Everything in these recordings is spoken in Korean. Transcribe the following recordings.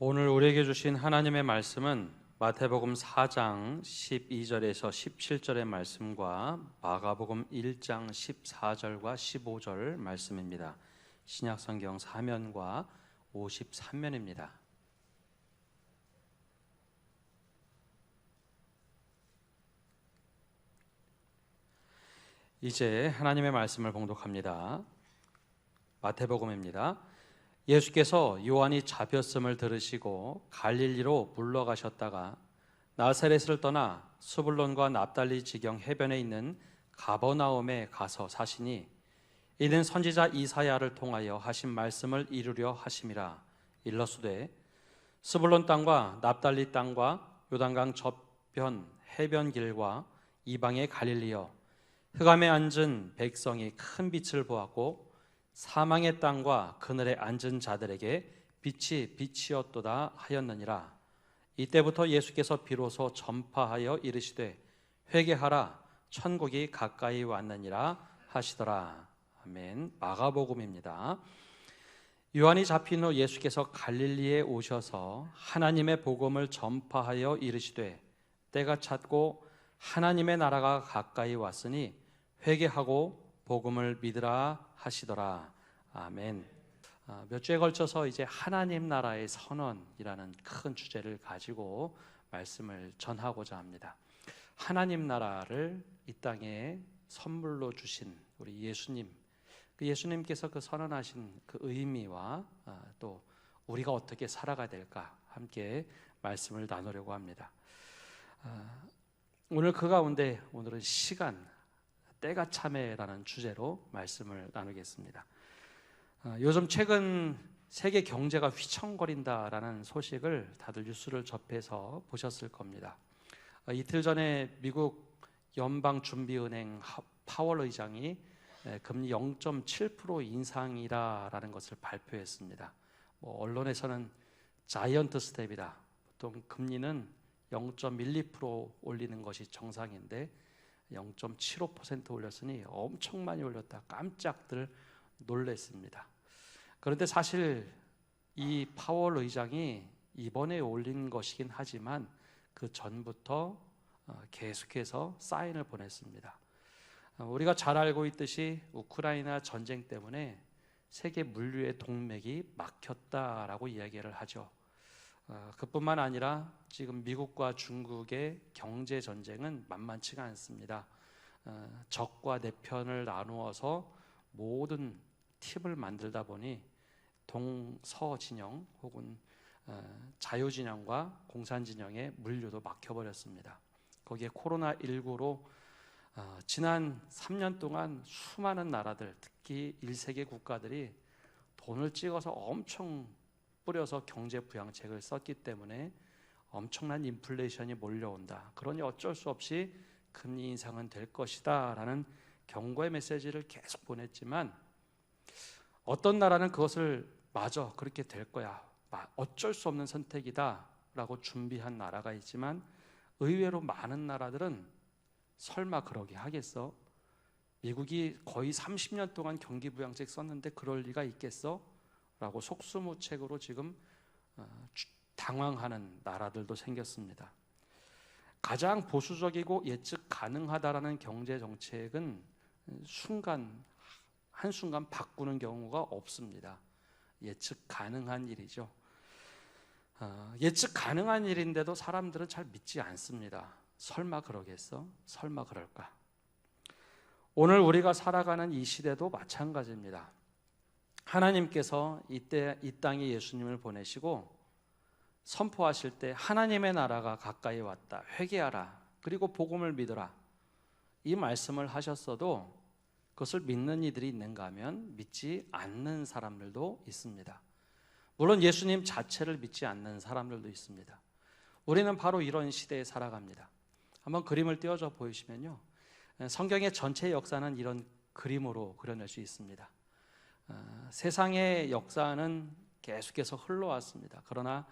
오늘 우리에게 주신 하나님의 말씀은 마태복음 4장 12절에서 17절의 말씀과 마가복음 1장 14절과 15절 말씀입니다. 신약성경 4면과 53면입니다. 이제 하나님의 말씀을 봉독합니다. 마태복음입니다. 예수께서 요한이 잡혔음을 들으시고 갈릴리로 물러가셨다가 나사렛을 떠나 스불론과 납달리 지경 해변에 있는 가버나움에 가서 사시니 이는 선지자 이사야를 통하여 하신 말씀을 이루려 하심이라. 일러스되 스불론 땅과 납달리 땅과 요단강 저편 해변 길과 이방의 갈릴리여, 흑암에 앉은 백성이 큰 빛을 보았고 사망의 땅과 그늘에 앉은 자들에게 빛이 빛이었도다 하였느니라. 이때부터 예수께서 비로소 전파하여 이르시되 회개하라, 천국이 가까이 왔느니라 하시더라. 아멘. 마가복음입니다. 요한이 잡힌 후 예수께서 갈릴리에 오셔서 하나님의 복음을 전파하여 이르시되 때가 찼고 하나님의 나라가 가까이 왔으니 회개하고 복음을 믿으라 하시더라. 아멘. 몇 주에 걸쳐서 이제 하나님 나라의 선언이라는 큰 주제를 가지고 말씀을 전하고자 합니다. 하나님 나라를 이 땅에 선물로 주신 우리 예수님, 그 예수님께서 그 선언하신 그 의미와 또 우리가 어떻게 살아가야 될까 함께 말씀을 나누려고 합니다. 오늘 그 가운데 오늘은 시간, 때가 참에라는 주제로 말씀을 나누겠습니다. 요즘 최근 세계 경제가 휘청거린다라는 소식을 다들 뉴스를 접해서 보셨을 겁니다. 이틀 전에 미국 연방준비은행 파월 의장이 금리 0.7% 인상이라는 것을 발표했습니다. 언론에서는 자이언트 스텝이다. 보통 금리는 0.12% 올리는 것이 정상인데 0.75% 올렸으니 엄청 많이 올렸다. 깜짝들 놀랐습니다. 그런데 사실 이 파월 의장이 이번에 올린 것이긴 하지만 그 전부터 계속해서 사인을 보냈습니다. 우리가 잘 알고 있듯이 우크라이나 전쟁 때문에 세계 물류의 동맥이 막혔다라고 이야기를 하죠. 그뿐만 아니라 지금 미국과 중국의 경제 전쟁은 만만치가 않습니다. 적과 내 편을 나누어서 모든 팀을 만들다 보니 동서 진영 혹은 자유 진영과 공산 진영의 물류도 막혀버렸습니다. 거기에 코로나19로 지난 3년 동안 수많은 나라들, 특히 1세계 국가들이 돈을 찍어서 엄청 뿌려서 경제 부양책을 썼기 때문에 엄청난 인플레이션이 몰려온다. 그러니 어쩔 수 없이 금리 인상은 될 것이다 라는 경고의 메시지를 계속 보냈지만 어떤 나라는 그것을 맞아, 그렇게 될 거야, 어쩔 수 없는 선택이다 라고 준비한 나라가 있지만 의외로 많은 나라들은 설마 그러게 하겠어? 미국이 거의 30년 동안 경기부양책 썼는데 그럴 리가 있겠어? 라고 속수무책으로 지금 당황하는 나라들도 생겼습니다. 가장 보수적이고 예측 가능하다라는 경제 정책은 한순간 바꾸는 경우가 없습니다. 예측 가능한 일이죠. 예측 가능한 일인데도 사람들은 잘 믿지 않습니다. 설마 그러겠어? 설마 그럴까? 오늘 우리가 살아가는 이 시대도 마찬가지입니다. 하나님께서 이때 이 땅에 예수님을 보내시고 선포하실 때 하나님의 나라가 가까이 왔다, 회개하라, 그리고 복음을 믿어라, 이 말씀을 하셨어도 그것을 믿는 이들이 있는가 하면 믿지 않는 사람들도 있습니다. 물론 예수님 자체를 믿지 않는 사람들도 있습니다. 우리는 바로 이런 시대에 살아갑니다. 한번 그림을 띄워줘 보이시면요, 성경의 전체 역사는 이런 그림으로 그려낼 수 있습니다. 세상의 역사는 계속해서 흘러왔습니다. 그러나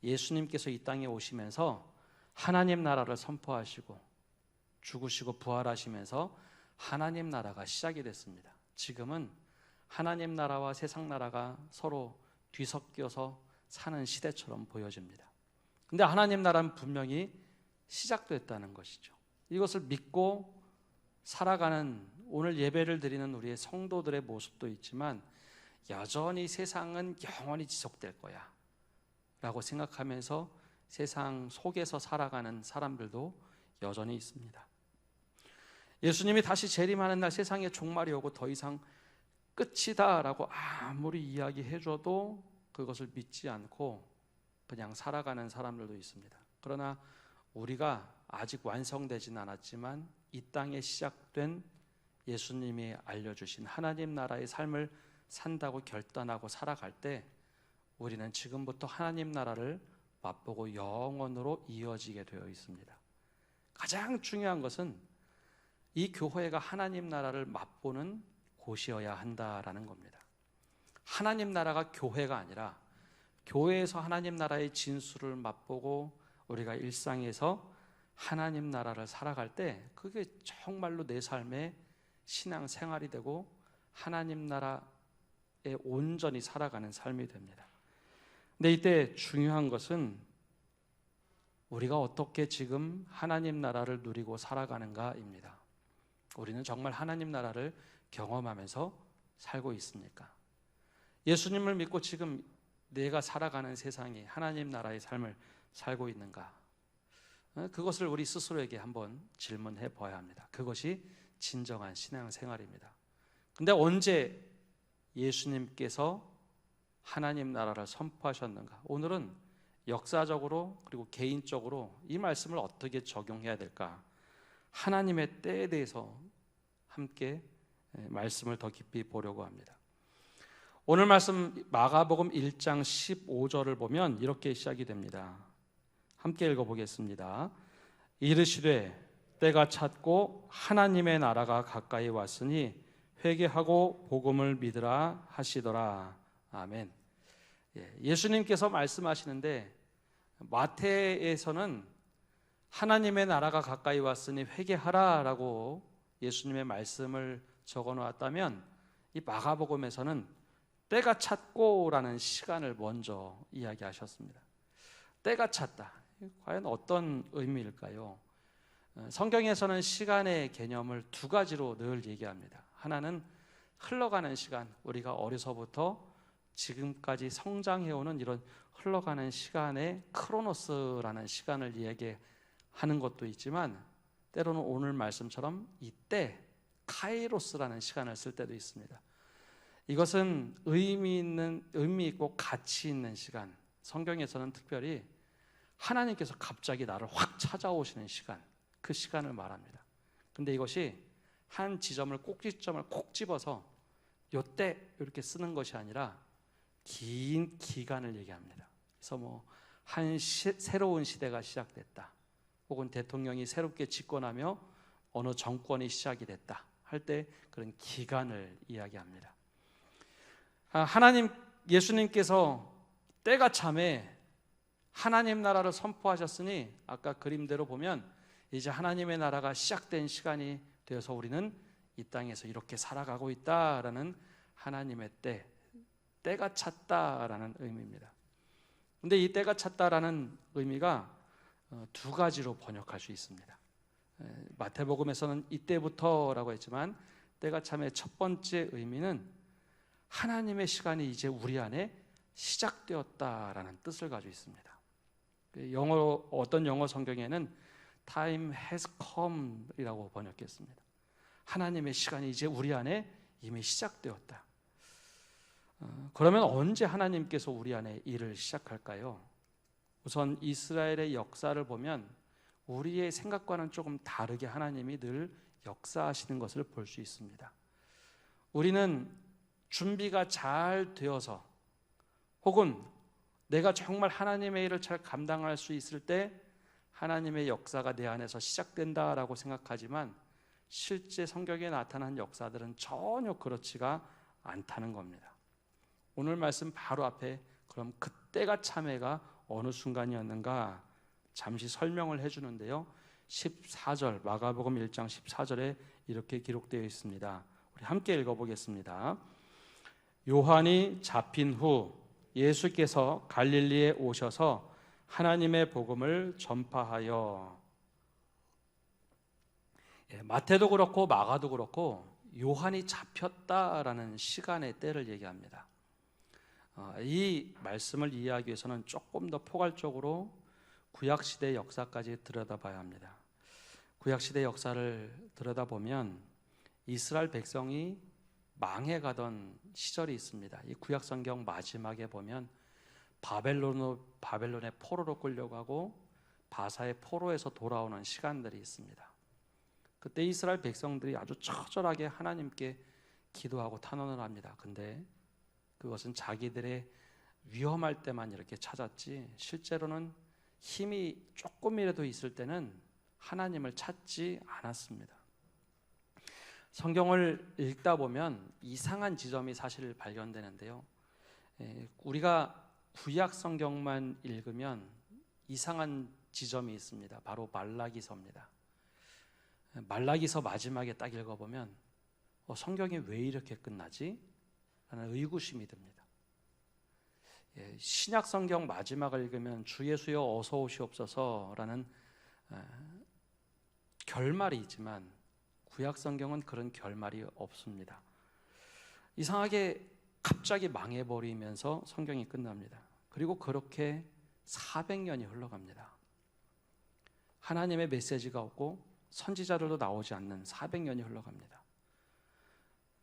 예수님께서 이 땅에 오시면서 하나님 나라를 선포하시고 죽으시고 부활하시면서 하나님 나라가 시작이 됐습니다. 지금은 하나님 나라와 세상 나라가 서로 뒤섞여서 사는 시대처럼 보여집니다. 근데 하나님 나라는 분명히 시작됐다는 것이죠. 이것을 믿고 살아가는 오늘 예배를 드리는 우리의 성도들의 모습도 있지만 여전히 세상은 영원히 지속될 거야 라고 생각하면서 세상 속에서 살아가는 사람들도 여전히 있습니다. 예수님이 다시 재림하는 날 세상에 종말이 오고 더 이상 끝이다 라고 아무리 이야기해줘도 그것을 믿지 않고 그냥 살아가는 사람들도 있습니다. 그러나 우리가 아직 완성되진 않았지만 이 땅에 시작된 예수님이 알려주신 하나님 나라의 삶을 산다고 결단하고 살아갈 때 우리는 지금부터 하나님 나라를 맛보고 영원으로 이어지게 되어 있습니다. 가장 중요한 것은 이 교회가 하나님 나라를 맛보는 곳이어야 한다라는 겁니다. 하나님 나라가 교회가 아니라 교회에서 하나님 나라의 진수를 맛보고 우리가 일상에서 하나님 나라를 살아갈 때 그게 정말로 내 삶의 신앙 생활이 되고 하나님 나라에 온전히 살아가는 삶이 됩니다. 근데 이때 중요한 것은 우리가 어떻게 지금 하나님 나라를 누리고 살아가는가입니다. 우리는 정말 하나님 나라를 경험하면서 살고 있습니까? 예수님을 믿고 지금 내가 살아가는 세상이 하나님 나라의 삶을 살고 있는가? 그것을 우리 스스로에게 한번 질문해 봐야 합니다. 그것이 진정한 신앙생활입니다. 근데 언제 예수님께서 하나님 나라를 선포하셨는가? 오늘은 역사적으로 그리고 개인적으로 이 말씀을 어떻게 적용해야 될까? 하나님의 때에 대해서 함께 말씀을 더 깊이 보려고 합니다. 오늘 말씀 마가복음 1장 15절을 보면 이렇게 시작이 됩니다. 함께 읽어보겠습니다. 이르시되 때가 찼고 하나님의 나라가 가까이 왔으니 회개하고 복음을 믿으라 하시더라. 아멘. 예수님께서 말씀하시는데 마태에서는 하나님의 나라가 가까이 왔으니 회개하라 라고 예수님의 말씀을 적어 놓았다면 이 마가복음에서는 때가 찼고 라는 시간을 먼저 이야기하셨습니다. 때가 찼다. 과연 어떤 의미일까요? 성경에서는 시간의 개념을 두 가지로 늘 얘기합니다. 하나는 흘러가는 시간, 우리가 어려서부터 지금까지 성장해오는 이런 흘러가는 시간의 크로노스라는 시간을 얘기하는 것도 있지만 때로는 오늘 말씀처럼 이때 카이로스라는 시간을 쓸 때도 있습니다. 이것은 의미 있고 가치 있는 시간, 성경에서는 특별히 하나님께서 갑자기 나를 확 찾아오시는 시간, 그 시간을 말합니다. 근데 이것이 한 지점을 꼭지점을 콕 집어서 요때 이렇게 쓰는 것이 아니라 긴 기간을 얘기합니다. 그래서 새로운 시대가 시작됐다, 혹은 대통령이 새롭게 집권하며 어느 정권이 시작이 됐다 할 때 그런 기간을 이야기합니다. 예수님께서 때가 참에 하나님 나라를 선포하셨으니 아까 그림대로 보면 이제 하나님의 나라가 시작된 시간이 되어서 우리는 이 땅에서 이렇게 살아가고 있다라는 하나님의 때가 찼다라는 의미입니다. 근데 이 때가 찼다라는 의미가 두 가지로 번역할 수 있습니다. 마태복음에서는 이때부터라고 했지만 때가 참의 첫 번째 의미는 하나님의 시간이 이제 우리 안에 시작되었다라는 뜻을 가지고 있습니다. 어떤 영어 성경에는 Time has come 이라고 번역했습니다. 하나님의 시간이 이제 우리 안에 이미 시작되었다. 그러면 언제 하나님께서 우리 안에 일을 시작할까요? 우선 이스라엘의 역사를 보면 우리의 생각과는 조금 다르게 하나님이 늘 역사하시는 것을 볼 수 있습니다. 우리는 준비가 잘 되어서 혹은 내가 정말 하나님의 일을 잘 감당할 수 있을 때 하나님의 역사가 내 안에서 시작된다라고 생각하지만 실제 성경에 나타난 역사들은 전혀 그렇지가 않다는 겁니다. 오늘 말씀 바로 앞에 그럼 그때가 참회가 어느 순간이었는가 잠시 설명을 해주는데요. 14절 마가복음 1장 14절에 이렇게 기록되어 있습니다. 우리 함께 읽어보겠습니다. 요한이 잡힌 후 예수께서 갈릴리에 오셔서 하나님의 복음을 전파하여, 마태도 그렇고 마가도 그렇고 요한이 잡혔다라는 시간의 때를 얘기합니다. 이 말씀을 이해하기 위해서는 조금 더 포괄적으로 구약시대 역사까지 들여다봐야 합니다. 구약시대 역사를 들여다보면 이스라엘 백성이 망해가던 시절이 있습니다. 이 구약성경 마지막에 보면 바벨론의 포로로 끌려가고 바사의 포로에서 돌아오는 시간들이 있습니다. 그때 이스라엘 백성들이 아주 처절하게 하나님께 기도하고 탄원을 합니다. 근데 그것은 자기들의 위험할 때만 이렇게 찾았지, 실제로는 힘이 조금이라도 있을 때는 하나님을 찾지 않았습니다. 성경을 읽다 보면 이상한 지점이 사실 발견되는데요. 우리가 구약 성경만 읽으면 이상한 지점이 있습니다. 바로 말라기서입니다. 말라기서 마지막에 딱 읽어보면 성경이 왜 이렇게 끝나지? 라는 의구심이 듭니다. 신약 성경 마지막을 읽으면 주 예수여 어서 오시옵소서 라는 결말이 있지만 구약 성경은 그런 결말이 없습니다. 이상하게 갑자기 망해버리면서 성경이 끝납니다. 그리고 그렇게 400년이 흘러갑니다. 하나님의 메시지가 없고 선지자들도 나오지 않는 400년이 흘러갑니다.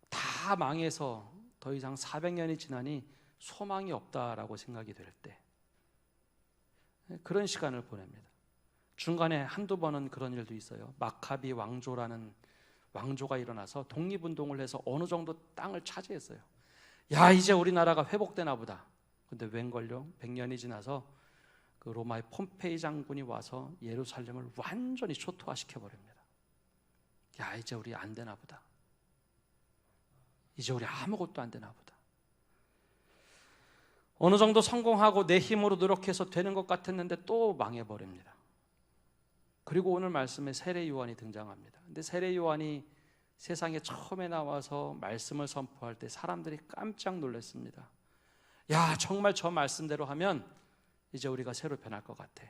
다 망해서 더 이상 400년이 지나니 소망이 없다라고 생각이 될 때, 그런 시간을 보냅니다. 중간에 한두 번은 그런 일도 있어요. 마카비 왕조라는 왕조가 일어나서 독립운동을 해서 어느 정도 땅을 차지했어요. 야, 이제 우리나라가 회복되나 보다. 근데 웬걸요? 100년이 지나서 그 로마의 폼페이 장군이 와서 예루살렘을 완전히 초토화시켜 버립니다. 야, 이제 우리 안 되나 보다. 이제 우리 아무것도 안 되나 보다. 어느 정도 성공하고 내 힘으로 노력해서 되는 것 같았는데 또 망해버립니다. 그리고 오늘 말씀에 세례 요한이 등장합니다. 근데 세례 요한이 세상에 처음에 나와서 말씀을 선포할 때 사람들이 깜짝 놀랐습니다. 야, 정말 저 말씀대로 하면 이제 우리가 새로 변할 것 같아.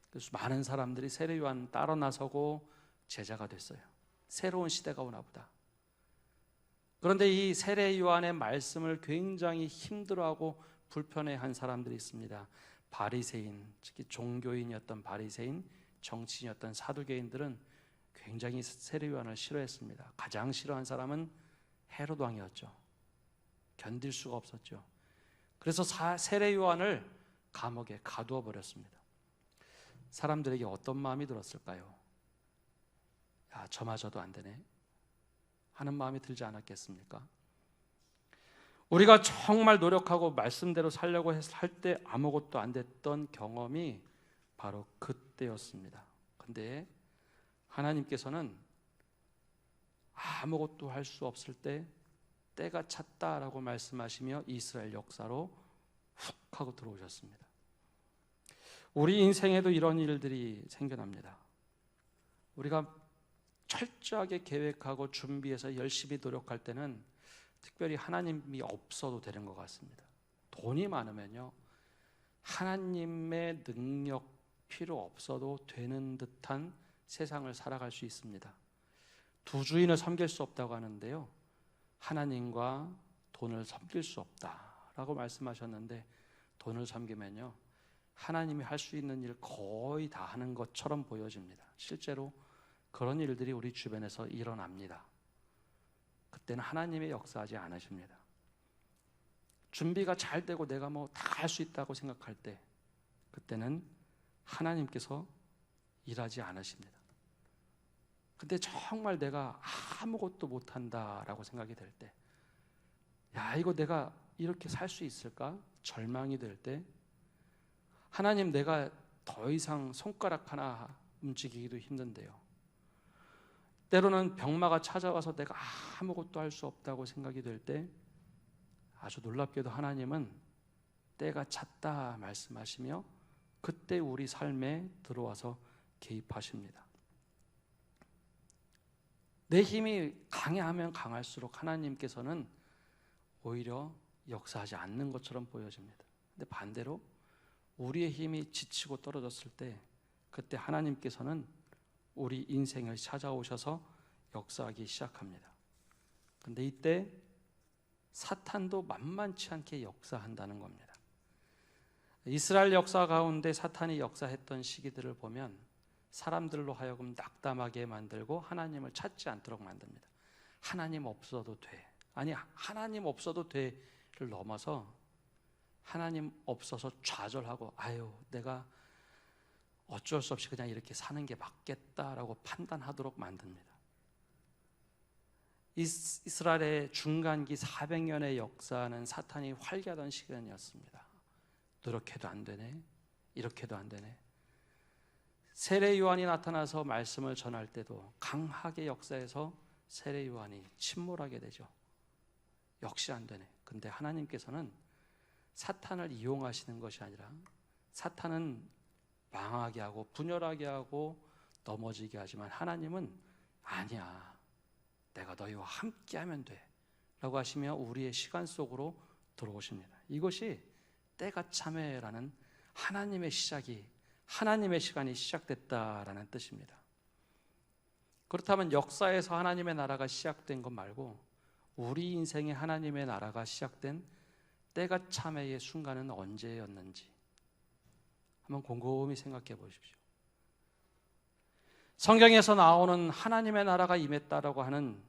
그래서 많은 사람들이 세례 요한 따라 나서고 제자가 됐어요. 새로운 시대가 오나 보다. 그런데 이 세례 요한의 말씀을 굉장히 힘들어하고 불편해한 사람들이 있습니다. 바리새인, 특히 종교인이었던 바리새인, 정치인이었던 사두개인들은 굉장히 세례 요한을 싫어했습니다. 가장 싫어한 사람은 헤롯 왕이었죠. 견딜 수가 없었죠. 그래서 세례 요한을 감옥에 가두어 버렸습니다. 사람들에게 어떤 마음이 들었을까요? 야, 저마저도 안 되네 하는 마음이 들지 않았겠습니까? 우리가 정말 노력하고 말씀대로 살려고 할 때 아무것도 안 됐던 경험이 바로 그때였습니다. 근데 하나님께서는 아무것도 할 수 없을 때 때가 찼다라고 말씀하시며 이스라엘 역사로 훅 하고 들어오셨습니다. 우리 인생에도 이런 일들이 생겨납니다. 우리가 철저하게 계획하고 준비해서 열심히 노력할 때는 특별히 하나님이 없어도 되는 것 같습니다. 돈이 많으면요, 하나님의 능력 필요 없어도 되는 듯한 세상을 살아갈 수 있습니다. 두 주인을 섬길 수 없다고 하는데요, 하나님과 돈을 섬길 수 없다라고 말씀하셨는데, 돈을 섬기면요 하나님이 할 수 있는 일 거의 다 하는 것처럼 보여집니다. 실제로 그런 일들이 우리 주변에서 일어납니다. 그때는 하나님의 역사하지 않으십니다. 준비가 잘 되고 내가 뭐 다 할 수 있다고 생각할 때, 그때는 하나님께서 일하지 않으십니다. 근데 정말 내가 아무것도 못한다라고 생각이 될 때, 야, 이거 내가 이렇게 살 수 있을까? 절망이 될 때, 하나님, 내가 더 이상 손가락 하나 움직이기도 힘든데요. 때로는 병마가 찾아와서 내가 아무것도 할 수 없다고 생각이 될 때, 아주 놀랍게도 하나님은 때가 찼다 말씀하시며 그때 우리 삶에 들어와서 개입하십니다. 내 힘이 강해하면 강할수록 하나님께서는 오히려 역사하지 않는 것처럼 보여집니다. 근데 반대로 우리의 힘이 지치고 떨어졌을 때 그때 하나님께서는 우리 인생을 찾아오셔서 역사하기 시작합니다. 근데 이때 사탄도 만만치 않게 역사한다는 겁니다. 이스라엘 역사 가운데 사탄이 역사했던 시기들을 보면 사람들로 하여금 낙담하게 만들고 하나님을 찾지 않도록 만듭니다. 하나님 없어도 돼. 아니, 하나님 없어도 돼를 넘어서 하나님 없어서 좌절하고 아유, 내가 어쩔 수 없이 그냥 이렇게 사는 게 맞겠다라고 판단하도록 만듭니다. 이스라엘의 중간기 400년의 역사는 사탄이 활개하던 시간이었습니다. 노력해도 안 되네, 이렇게도 안 되네. 세례 요한이 나타나서 말씀을 전할 때도 강하게 역사해서 세례 요한이 침몰하게 되죠. 역시 안 되네. 근데 하나님께서는 사탄을 이용하시는 것이 아니라 사탄은 망하게 하고 분열하게 하고 넘어지게 하지만 하나님은 아니야, 내가 너희와 함께하면 돼 라고 하시며 우리의 시간 속으로 들어오십니다. 이것이 때가 참에라는 하나님의 시작이, 하나님의 시간이 시작됐다라는 뜻입니다. 그렇다면 역사에서 하나님의 나라가 시작된 것 말고 우리 인생에 하나님의 나라가 시작된 때가 참에의 순간은 언제였는지 한번 곰곰이 생각해 보십시오. 성경에서 나오는 하나님의 나라가 임했다라고 하는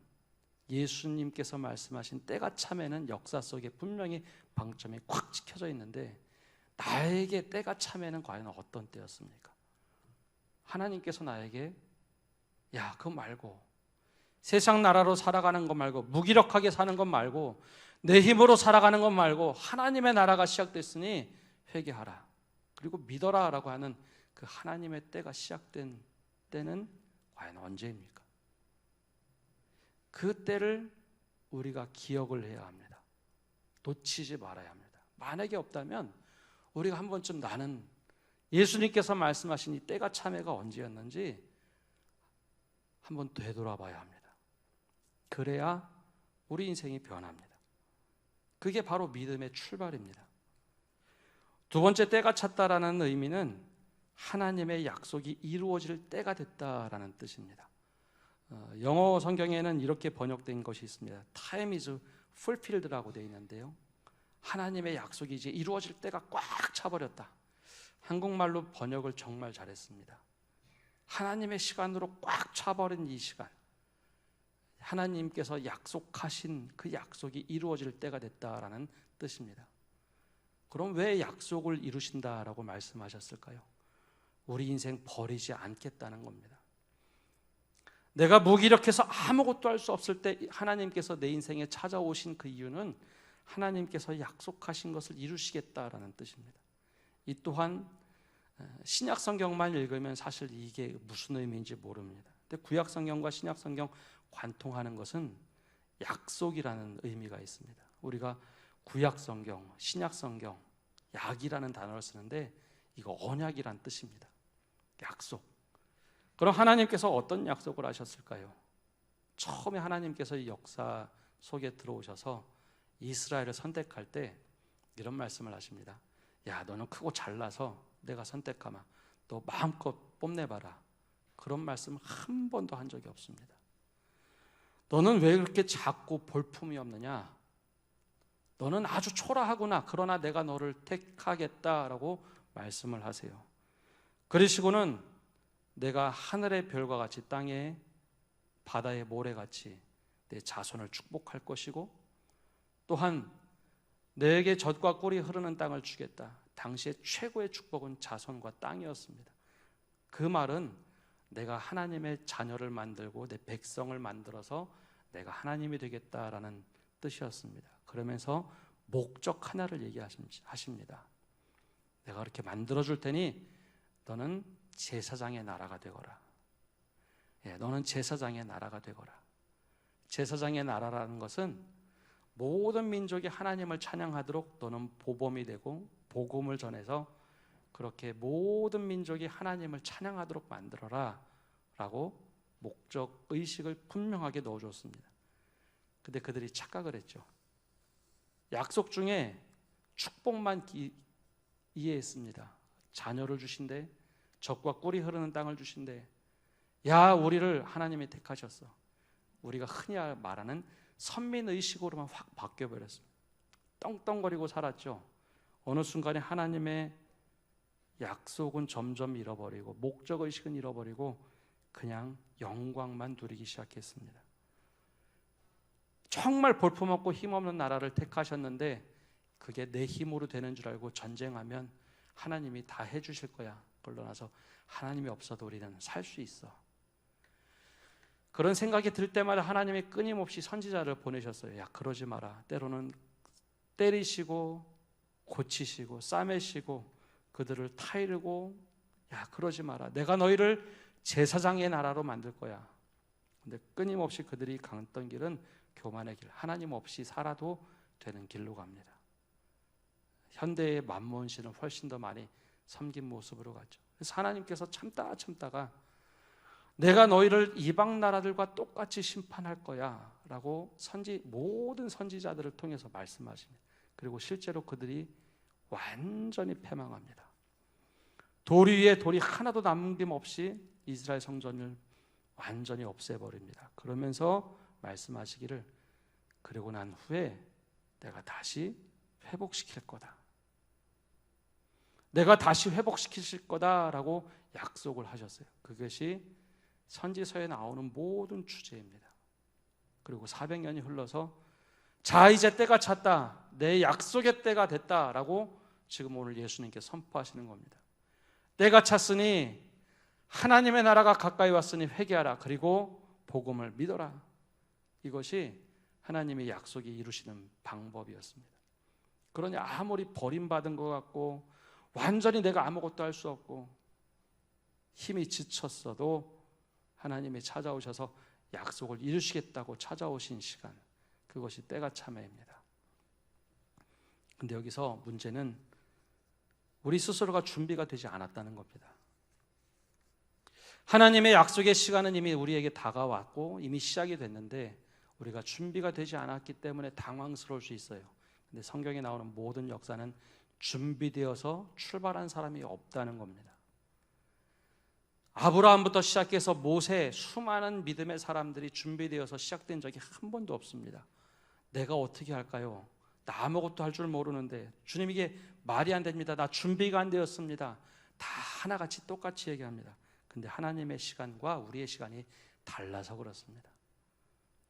예수님께서 말씀하신 때가 참에는 역사 속에 분명히 방점이 콱 찍혀져 있는데 나에게 때가 참에는 과연 어떤 때였습니까? 하나님께서 나에게 야, 그거 말고 세상 나라로 살아가는 것 말고 무기력하게 사는 것 말고 내 힘으로 살아가는 것 말고 하나님의 나라가 시작됐으니 회개하라 그리고 믿어라 라고 하는 그 하나님의 때가 시작된 때는 과연 언제입니까? 그 때를 우리가 기억을 해야 합니다. 놓치지 말아야 합니다. 만약에 없다면 우리가 한 번쯤 나는 예수님께서 말씀하신 이 때가 참회가 언제였는지 한번 되돌아봐야 합니다. 그래야 우리 인생이 변합니다. 그게 바로 믿음의 출발입니다. 두 번째, 때가 찼다라는 의미는 하나님의 약속이 이루어질 때가 됐다라는 뜻입니다. 영어 성경에는 이렇게 번역된 것이 있습니다. Time is fulfilled라고 되어 있는데요, 하나님의 약속이 이제 이루어질 때가 꽉 차버렸다. 한국말로 번역을 정말 잘했습니다. 하나님의 시간으로 꽉 차버린 이 시간, 하나님께서 약속하신 그 약속이 이루어질 때가 됐다라는 뜻입니다. 그럼 왜 약속을 이루신다라고 말씀하셨을까요? 우리 인생 버리지 않겠다는 겁니다. 내가 무기력해서 아무것도 할 수 없을 때 하나님께서 내 인생에 찾아오신 그 이유는 하나님께서 약속하신 것을 이루시겠다라는 뜻입니다. 이 또한 신약 성경만 읽으면 사실 이게 무슨 의미인지 모릅니다. 근데 구약 성경과 신약 성경 관통하는 것은 약속이라는 의미가 있습니다. 우리가 구약 성경, 신약 성경, 약이라는 단어를 쓰는데 이거 언약이란 뜻입니다. 약속. 그럼 하나님께서 어떤 약속을 하셨을까요? 처음에 하나님께서 이 역사 속에 들어오셔서 이스라엘을 선택할 때 이런 말씀을 하십니다. 야, 너는 크고 잘나서 내가 선택하마. 너 마음껏 뽐내봐라. 그런 말씀 한 번도 한 적이 없습니다. 너는 왜 그렇게 작고 볼품이 없느냐? 너는 아주 초라하구나. 그러나 내가 너를 택하겠다라고 말씀을 하세요. 그러시고는 내가 하늘의 별과 같이 땅에 바다의 모래같이 내 자손을 축복할 것이고 또한 내게 젖과 꿀이 흐르는 땅을 주겠다. 당시의 최고의 축복은 자손과 땅이었습니다. 그 말은 내가 하나님의 자녀를 만들고 내 백성을 만들어서 내가 하나님이 되겠다라는 뜻이었습니다. 그러면서 목적 하나를 얘기하십니다. 내가 그렇게 만들어줄 테니 너는 제사장의 나라가 되거라. 너는 제사장의 나라가 되거라. 제사장의 나라라는 것은 모든 민족이 하나님을 찬양하도록 너는 보범이 되고 복음을 전해서 그렇게 모든 민족이 하나님을 찬양하도록 만들어라 라고 목적 의식을 분명하게 넣어줬습니다. 근데 그들이 착각을 했죠. 약속 중에 축복만 이해했습니다. 자녀를 주신대, 젖과 꿀이 흐르는 땅을 주신대, 야, 우리를 하나님이 택하셨어. 우리가 흔히 말하는 선민의식으로만 확 바뀌어버렸습니다. 떵떵거리고 살았죠. 어느 순간에 하나님의 약속은 점점 잃어버리고 목적의식은 잃어버리고 그냥 영광만 누리기 시작했습니다. 정말 볼품없고 힘없는 나라를 택하셨는데 그게 내 힘으로 되는 줄 알고 전쟁하면 하나님이 다 해주실 거야. 그러나서 하나님이 없어도 우리는 살 수 있어. 그런 생각이 들 때마다 하나님이 끊임없이 선지자를 보내셨어요. 야, 그러지 마라. 때로는 때리시고 고치시고 싸매시고 그들을 타이르고, 야, 그러지 마라. 내가 너희를 제사장의 나라로 만들 거야. 근데 끊임없이 그들이 갔던 길은 교만의 길, 하나님 없이 살아도 되는 길로 갑니다. 현대의 만몬신은 훨씬 더 많이 섬긴 모습으로 갔죠. 그래서 하나님께서 참다가 내가 너희를 이방 나라들과 똑같이 심판할 거야 라고 모든 선지자들을 통해서 말씀하십니다. 그리고 실제로 그들이 완전히 패망합니다. 돌 위에 돌이 하나도 남김없이 이스라엘 성전을 완전히 없애버립니다. 그러면서 말씀하시기를, 그리고 난 후에 내가 다시 회복시킬 거다. 내가 다시 회복시키실 거다라고 약속을 하셨어요. 그것이 선지서에 나오는 모든 주제입니다. 그리고 400년이 흘러서 자, 이제 때가 찼다. 내 약속의 때가 됐다라고 지금 오늘 예수님께 선포하시는 겁니다. 때가 찼으니 하나님의 나라가 가까이 왔으니 회개하라. 그리고 복음을 믿어라. 이것이 하나님의 약속이 이루시는 방법이었습니다. 그러니 아무리 버림받은 것 같고 완전히 내가 아무것도 할 수 없고 힘이 지쳤어도 하나님이 찾아오셔서 약속을 이루시겠다고 찾아오신 시간, 그것이 때가 참회입니다. 근데 여기서 문제는 우리 스스로가 준비가 되지 않았다는 겁니다. 하나님의 약속의 시간은 이미 우리에게 다가왔고 이미 시작이 됐는데 우리가 준비가 되지 않았기 때문에 당황스러울 수 있어요. 근데 성경에 나오는 모든 역사는 준비되어서 출발한 사람이 없다는 겁니다. 아브라함부터 시작해서 모세, 수많은 믿음의 사람들이 준비되어서 시작된 적이 한 번도 없습니다. 내가 어떻게 할까요? 나 아무것도 할 줄 모르는데, 주님 이게 말이 안 됩니다. 나 준비가 안 되었습니다. 다 하나같이 똑같이 얘기합니다. 근데 하나님의 시간과 우리의 시간이 달라서 그렇습니다.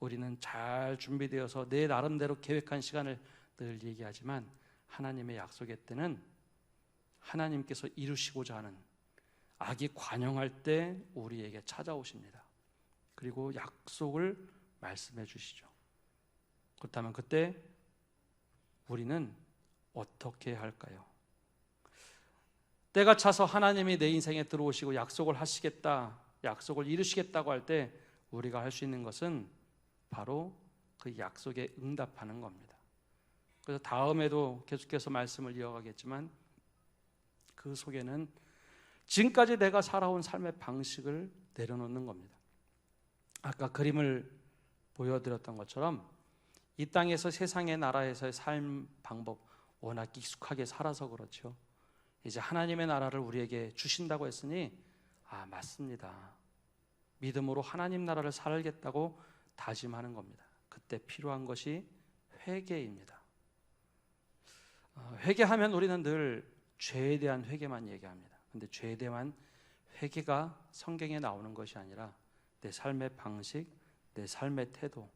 우리는 잘 준비되어서 내 나름대로 계획한 시간을 늘 얘기하지만 하나님의 약속의 때는 하나님께서 이루시고자 하는 악이 관영할 때 우리에게 찾아오십니다. 그리고 약속을 말씀해 주시죠. 그렇다면 그때 우리는 어떻게 할까요? 때가 차서 하나님이 내 인생에 들어오시고 약속을 하시겠다, 약속을 이루시겠다고 할 때 우리가 할 수 있는 것은 바로 그 약속에 응답하는 겁니다. 그래서 다음에도 계속해서 말씀을 이어가겠지만 그 속에는 지금까지 내가 살아온 삶의 방식을 내려놓는 겁니다. 아까 그림을 보여드렸던 것처럼 이 땅에서 세상의 나라에서의 삶 방법 워낙 익숙하게 살아서 그렇죠. 이제 하나님의 나라를 우리에게 주신다고 했으니 맞습니다. 믿음으로 하나님 나라를 살겠다고 다짐하는 겁니다. 그때 필요한 것이 회개입니다. 회개하면 우리는 늘 죄에 대한 회개만 얘기합니다. 근데 죄에 대한 회개가 성경에 나오는 것이 아니라 내 삶의 방식, 내 삶의 태도,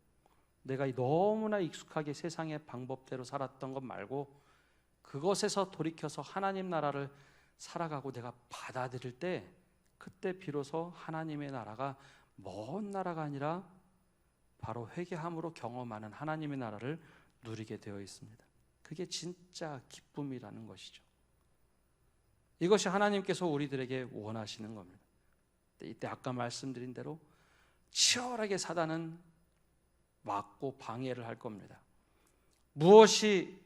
내가 너무나 익숙하게 세상의 방법대로 살았던 것 말고 그것에서 돌이켜서 하나님 나라를 살아가고 내가 받아들일 때 그때 비로소 하나님의 나라가 먼 나라가 아니라 바로 회개함으로 경험하는 하나님의 나라를 누리게 되어 있습니다. 그게 진짜 기쁨이라는 것이죠. 이것이 하나님께서 우리들에게 원하시는 겁니다. 이때 아까 말씀드린 대로 치열하게 사단은 막고 방해를 할 겁니다. 무엇이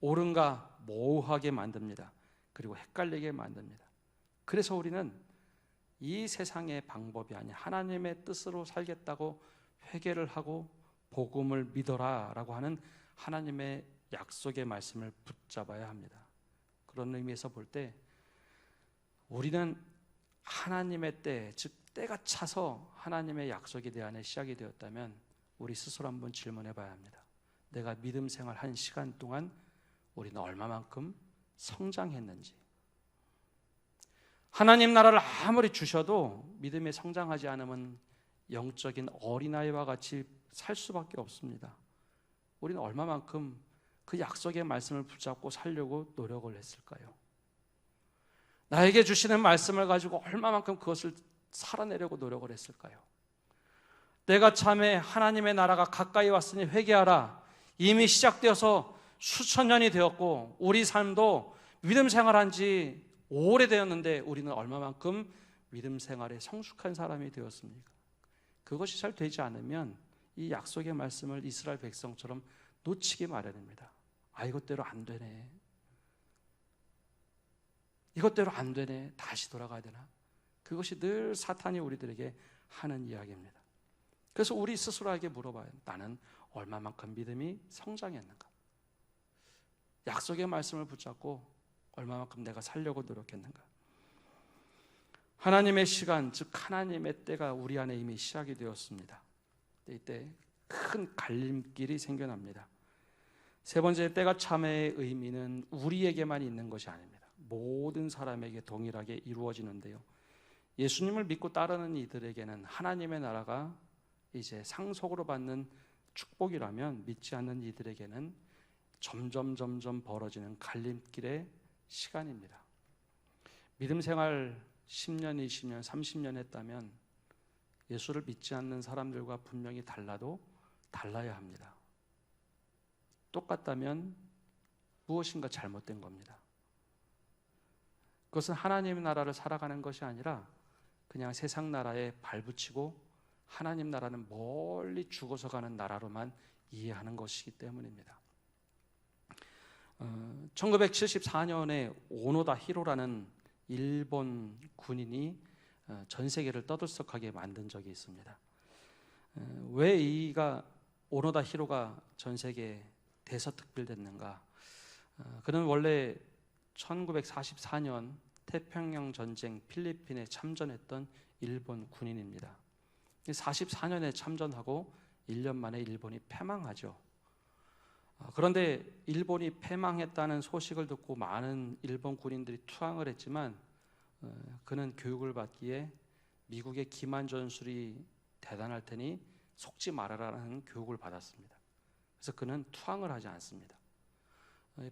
옳은가 모호하게 만듭니다. 그리고 헷갈리게 만듭니다. 그래서 우리는 이 세상의 방법이 아닌 하나님의 뜻으로 살겠다고 회개를 하고 복음을 믿어라 라고 하는 하나님의 약속의 말씀을 붙잡아야 합니다. 그런 의미에서 볼 때 우리는 하나님의 때, 즉 때가 차서 하나님의 약속이 내 안에 시작이 되었다면 우리 스스로 한번 질문해 봐야 합니다. 내가 믿음 생활 한 시간 동안 우리는 얼마만큼 성장했는지. 하나님 나라를 아무리 주셔도 믿음에 성장하지 않으면 영적인 어린아이와 같이 살 수밖에 없습니다. 우리는 얼마만큼 그 약속의 말씀을 붙잡고 살려고 노력을 했을까요? 나에게 주시는 말씀을 가지고 얼마만큼 그것을 살아내려고 노력을 했을까요? 때가 참에 하나님의 나라가 가까이 왔으니 회개하라. 이미 시작되어서 수천 년이 되었고 우리 삶도 믿음 생활한 지 오래되었는데 우리는 얼마만큼 믿음 생활에 성숙한 사람이 되었습니까? 그것이 잘 되지 않으면 이 약속의 말씀을 이스라엘 백성처럼 놓치기 마련입니다. 아, 이것대로 안 되네. 이것대로 안 되네. 다시 돌아가야 되나? 그것이 늘 사탄이 우리들에게 하는 이야기입니다. 그래서 우리 스스로에게 물어봐요. 나는 얼마만큼 믿음이 성장했는가? 약속의 말씀을 붙잡고 얼마만큼 내가 살려고 노력했는가? 하나님의 시간, 즉 하나님의 때가 우리 안에 이미 시작이 되었습니다. 이때 큰 갈림길이 생겨납니다. 세 번째, 때가 참의 의미는 우리에게만 있는 것이 아닙니다. 모든 사람에게 동일하게 이루어지는데요. 예수님을 믿고 따르는 이들에게는 하나님의 나라가 이제 상속으로 받는 축복이라면 믿지 않는 이들에게는 점점 벌어지는 갈림길의 시간입니다. 믿음 생활 10년, 20년, 30년 했다면 예수를 믿지 않는 사람들과 분명히 달라도 달라야 합니다. 똑같다면 무엇인가 잘못된 겁니다. 그것은 하나님의 나라를 살아가는 것이 아니라 그냥 세상 나라에 발붙이고 하나님 나라는 멀리 죽어서 가는 나라로만 이해하는 것이기 때문입니다. 1974년에 오노다 히로라는 일본 군인이 전 세계를 떠들썩하게 만든 적이 있습니다. 왜 이가 오노다 히로가 전 세계에 대서특필됐는가? 그는 원래 1944년 태평양 전쟁 필리핀에 참전했던 일본 군인입니다. 44년에 참전하고 1년 만에 일본이 패망하죠. 그런데 일본이 패망했다는 소식을 듣고 많은 일본 군인들이 투항을 했지만 그는 교육을 받기에 미국의 기만 전술이 대단할 테니 속지 말아라는 교육을 받았습니다. 그래서 그는 투항을 하지 않습니다.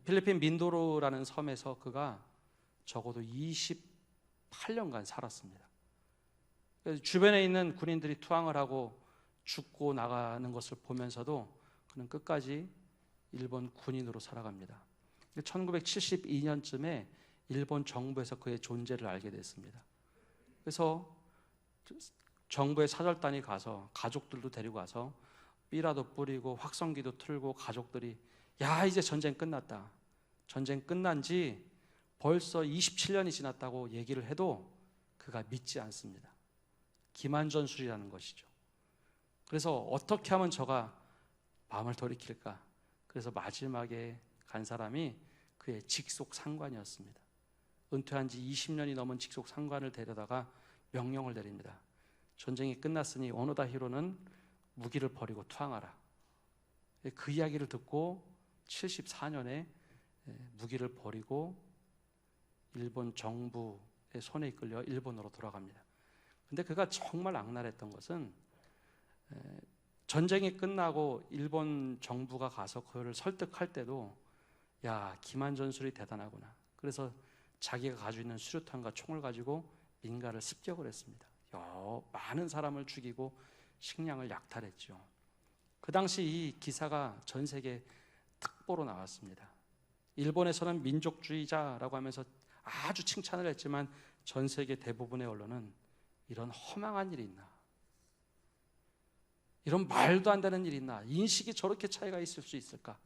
필리핀 민도로라는 섬에서 그가 적어도 28년간 살았습니다. 주변에 있는 군인들이 투항을 하고 죽고 나가는 것을 보면서도 그는 끝까지 일본 군인으로 살아갑니다. 1972년쯤에 일본 정부에서 그의 존재를 알게 됐습니다. 그래서 정부의 사절단이 가서 가족들도 데리고 가서 삐라도 뿌리고 확성기도 틀고 가족들이 야, 이제 전쟁 끝났다. 전쟁 끝난 지 벌써 27년이 지났다고 얘기를 해도 그가 믿지 않습니다. 기만전술이라는 것이죠. 그래서 어떻게 하면 저가 마음을 돌이킬까? 그래서 마지막에 간 사람이 그의 직속 상관이었습니다. 은퇴한 지 20년이 넘은 직속 상관을 데려다가 명령을 내립니다. 전쟁이 끝났으니 오노다 히로는 무기를 버리고 투항하라. 그 이야기를 듣고 74년에 무기를 버리고 일본 정부의 손에 이끌려 일본으로 돌아갑니다. 근데 그가 정말 악랄했던 것은 전쟁이 끝나고 일본 정부가 가서 그를 설득할 때도 야, 기만전술이 대단하구나. 그래서 자기가 가지고 있는 수류탄과 총을 가지고 민가를 습격을 했습니다. 많은 사람을 죽이고 식량을 약탈했죠. 그 당시 이 기사가 전 세계 특보로 나왔습니다. 일본에서는 민족주의자라고 하면서 아주 칭찬을 했지만 전 세계 대부분의 언론은 이런 허망한 일이 있나? 이런 말도 안 되는 일이 있나? 인식이 저렇게 차이가 있을 수 있을까?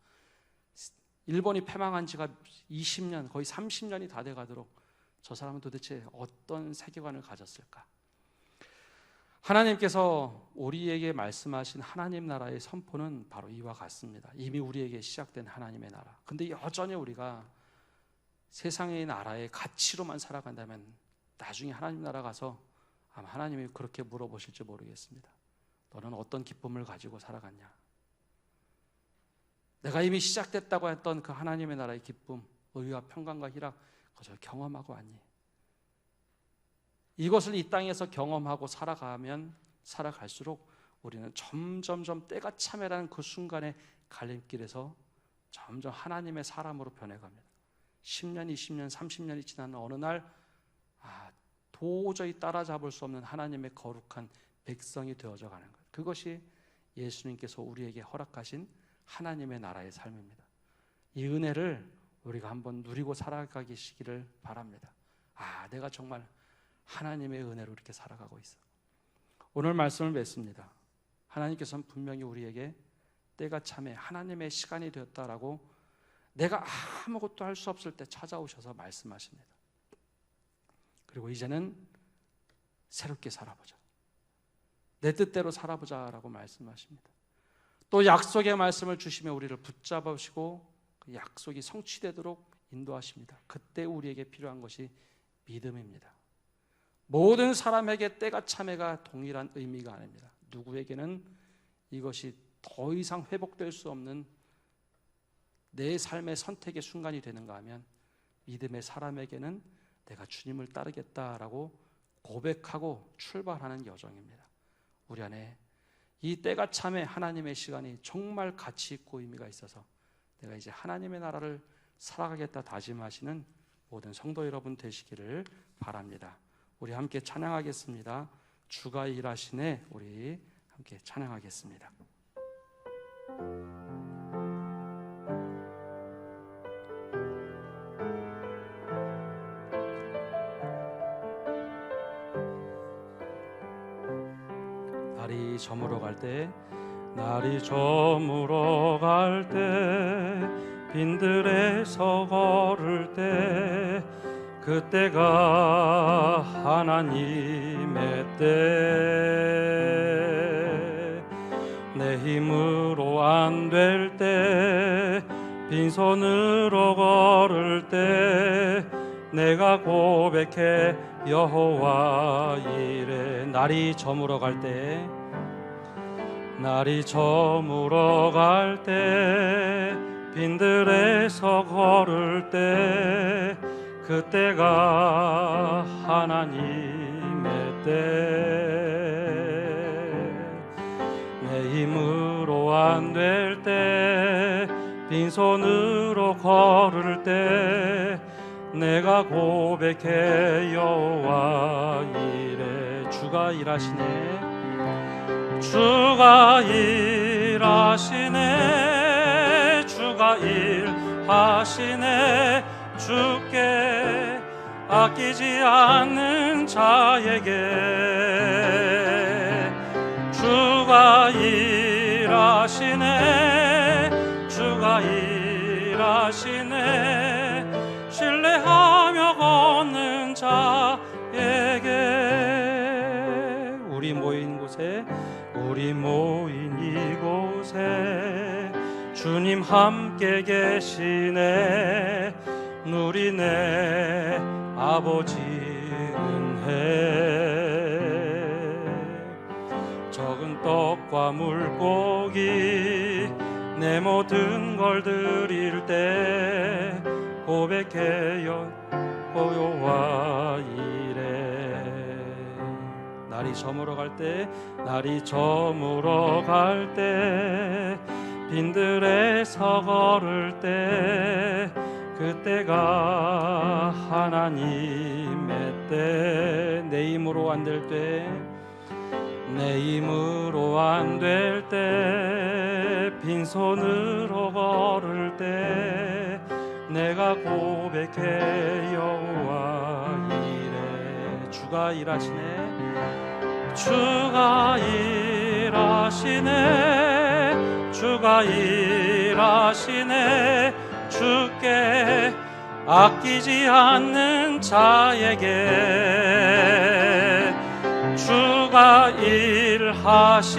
일본이 패망한 지가 20년, 거의 30년이 다 돼가도록 저 사람은 도대체 어떤 세계관을 가졌을까? 하나님께서 우리에게 말씀하신 하나님 나라의 선포는 바로 이와 같습니다. 이미 우리에게 시작된 하나님의 나라. 근데 여전히 우리가 세상의 나라의 가치로만 살아간다면 나중에 하나님 나라 가서 아마 하나님이 그렇게 물어보실지 모르겠습니다. 너는 어떤 기쁨을 가지고 살아갔냐? 내가 이미 시작됐다고 했던 그 하나님의 나라의 기쁨, 의와 평강과 희락, 그것을 경험하고 왔니? 이것을 이 땅에서 경험하고 살아가면 살아갈수록 우리는 점점점 때가 참이라는 그 순간의 갈림길에서 점점 하나님의 사람으로 변해갑니다. 10년, 20년, 30년이 지나는 어느 날 도저히 따라잡을 수 없는 하나님의 거룩한 백성이 되어져 가는 것. 그것이 예수님께서 우리에게 허락하신 하나님의 나라의 삶입니다. 이 은혜를 우리가 한번 누리고 살아가시기를 바랍니다. 내가 정말 하나님의 은혜로 이렇게 살아가고 있어. 오늘 말씀을 맺습니다. 하나님께서는 분명히 우리에게 때가 참에 하나님의 시간이 되었다라고 내가 아무것도 할 수 없을 때 찾아오셔서 말씀하십니다. 그리고 이제는 새롭게 살아보자. 내 뜻대로 살아보자라고 말씀하십니다. 또 약속의 말씀을 주시며 우리를 붙잡으시고 그 약속이 성취되도록 인도하십니다. 그때 우리에게 필요한 것이 믿음입니다. 모든 사람에게 때가 참회가 동일한 의미가 아닙니다. 누구에게는 이것이 더 이상 회복될 수 없는 내 삶의 선택의 순간이 되는가 하면 믿음의 사람에게는 내가 주님을 따르겠다라고 고백하고 출발하는 여정입니다. 우리 안에 이 때가 참에 하나님의 시간이 정말 가치 있고 의미가 있어서 내가 이제 하나님의 나라를 살아가겠다 다짐하시는 모든 성도 여러분 되시기를 바랍니다. 우리 함께 찬양하겠습니다. 주가 일하시네. 우리 함께 찬양하겠습니다. 날이 저물어 갈 때, 날이 저물어 갈 때, 빈들에서 걸을 때, 그때가 하나님의 때. 내 힘으로 안 될 때, 빈손으로 걸을 때, 내가 고백해 여호와 이래. 날이 저물어 갈 때, 날이 저물어 갈 때, 빈들에서 걸을 때, 그때가 하나님의 때. 내 힘으로 안 될 때, 빈손으로 걸을 때, 내가 고백해 여호와 이래. 주가 일하시네. 주가 일하시네. 주가 일하시네. 주께 아끼지 않는 자에게 주가 일하시네. 주가 일하시네. 신뢰하며 걷는 자에게. 우리 모인 곳에, 우리 모인 이곳에 주님 함께 계시네. 누리네 아버지 은혜. 적은 떡과 물고기 내 모든 걸 드릴 때, 고백해요 여호와 이래. 날이 저물어 갈 때, 날이 저물어 갈 때, 빈들에서 걸을 때, 그때가 하나님의 때. 내 힘으로 안 될 때, 내 힘으로 안 될 때, 빈손으로 걸을 때, 내가 고백해 여호와 이래. 주가 일하시네. 주가 일하시네. 주가 일하시네. 주께 아끼지 않는 자에게 주가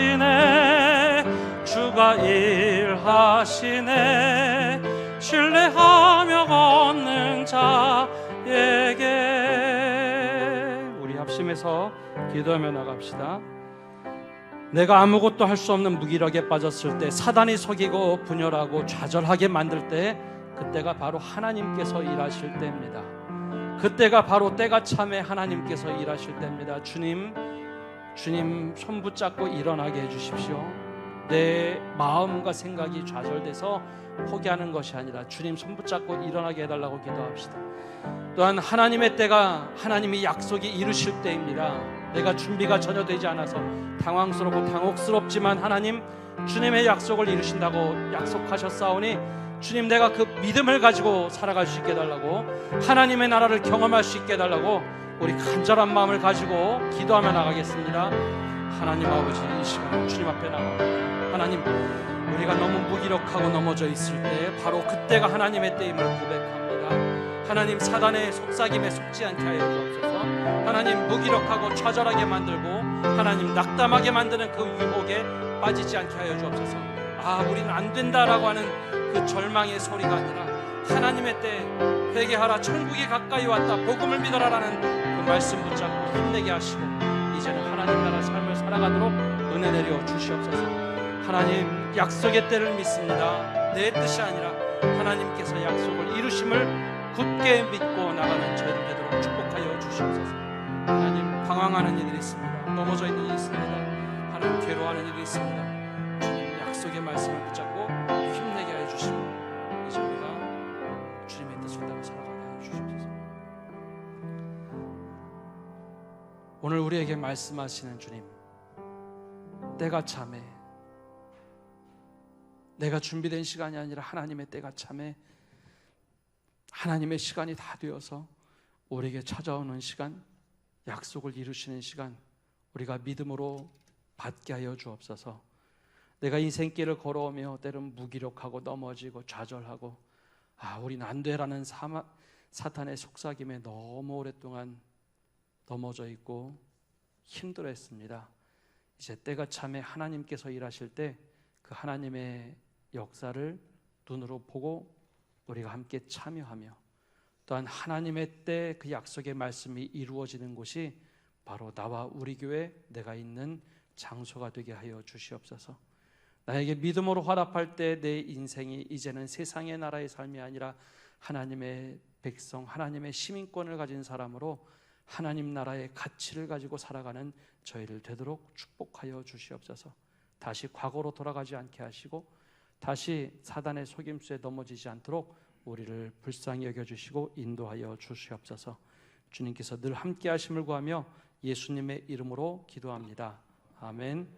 일하시네. 주가 일하시네. 신뢰하며 걷는 자에게. 우리 합심해서 기도하며 나갑시다. 내가 아무것도 할 수 없는 무기력에 빠졌을 때, 사단이 속이고 분열하고 좌절하게 만들 때, 그때가 바로 하나님께서 일하실 때입니다. 그때가 바로 때가 참에 하나님께서 일하실 때입니다. 주님 손 붙잡고 일어나게 해주십시오. 내 마음과 생각이 좌절돼서 포기하는 것이 아니라 주님 손 붙잡고 일어나게 해달라고 기도합시다. 또한 하나님의 때가, 하나님이 약속이 이루실 때입니다. 내가 준비가 전혀 되지 않아서 당황스럽고 당혹스럽지만 하나님, 주님의 약속을 이루신다고 약속하셨사오니 주님, 내가 그 믿음을 가지고 살아갈 수 있게 해달라고, 하나님의 나라를 경험할 수 있게 해달라고 우리 간절한 마음을 가지고 기도하며 나가겠습니다. 하나님 아버지, 이 시간 주님 앞에 나갑니다. 하나님, 우리가 너무 무기력하고 넘어져 있을 때 바로 그때가 하나님의 때임을 고백합니다. 하나님, 사단의 속삭임에 속지 않게 하여 주옵소서. 하나님, 무기력하고 좌절하게 만들고 하나님 낙담하게 만드는 그 유혹에 빠지지 않게 하여 주옵소서. 우리는 안 된다라고 하는 그 절망의 소리가 아니라 하나님의 때 회개하라, 천국이 가까이 왔다, 복음을 믿어라라는 그 말씀 붙잡고 힘내게 하시고 이제는 하나님 나라 삶을 살아가도록 은혜 내려 주시옵소서. 하나님, 약속의 때를 믿습니다. 내 뜻이 아니라 하나님께서 약속을 이루심을 굳게 믿고 나가는 저희들 되도록 축복하여 주시옵소서. 하나님, 방황하는 이들이 있습니다. 넘어져 있는 이들이 있습니다. 하나님, 괴로워하는 이들이 있습니다. 주님 약속의 말씀을 붙잡고 힘내게 하여 주시고 이제 우리가 주님의 뜻을 따라 살아가게 하여 주시옵소서. 오늘 우리에게 말씀하시는 주님, 때가 참에, 내가 준비된 시간이 아니라 하나님의 때가 참에, 하나님의 시간이 다 되어서 우리에게 찾아오는 시간, 약속을 이루시는 시간, 우리가 믿음으로 받게 하여 주옵소서. 내가 인생길을 걸어오며 때론 무기력하고 넘어지고 좌절하고 우린 안 돼라는 사탄의 속삭임에 너무 오랫동안 넘어져 있고 힘들어했습니다. 이제 때가 참에 하나님께서 일하실 때 그 하나님의 역사를 눈으로 보고 우리가 함께 참여하며, 또한 하나님의 때 그 약속의 말씀이 이루어지는 곳이 바로 나와 우리 교회, 내가 있는 장소가 되게 하여 주시옵소서. 나에게 믿음으로 화답할 때 내 인생이 이제는 세상의 나라의 삶이 아니라 하나님의 백성, 하나님의 시민권을 가진 사람으로 하나님 나라의 가치를 가지고 살아가는 저희를 되도록 축복하여 주시옵소서. 다시 과거로 돌아가지 않게 하시고 다시 사단의 속임수에 넘어지지 않도록 우리를 불쌍히 여겨주시고 인도하여 주시옵소서. 주님께서 늘 함께 하심을 구하며 예수님의 이름으로 기도합니다. 아멘.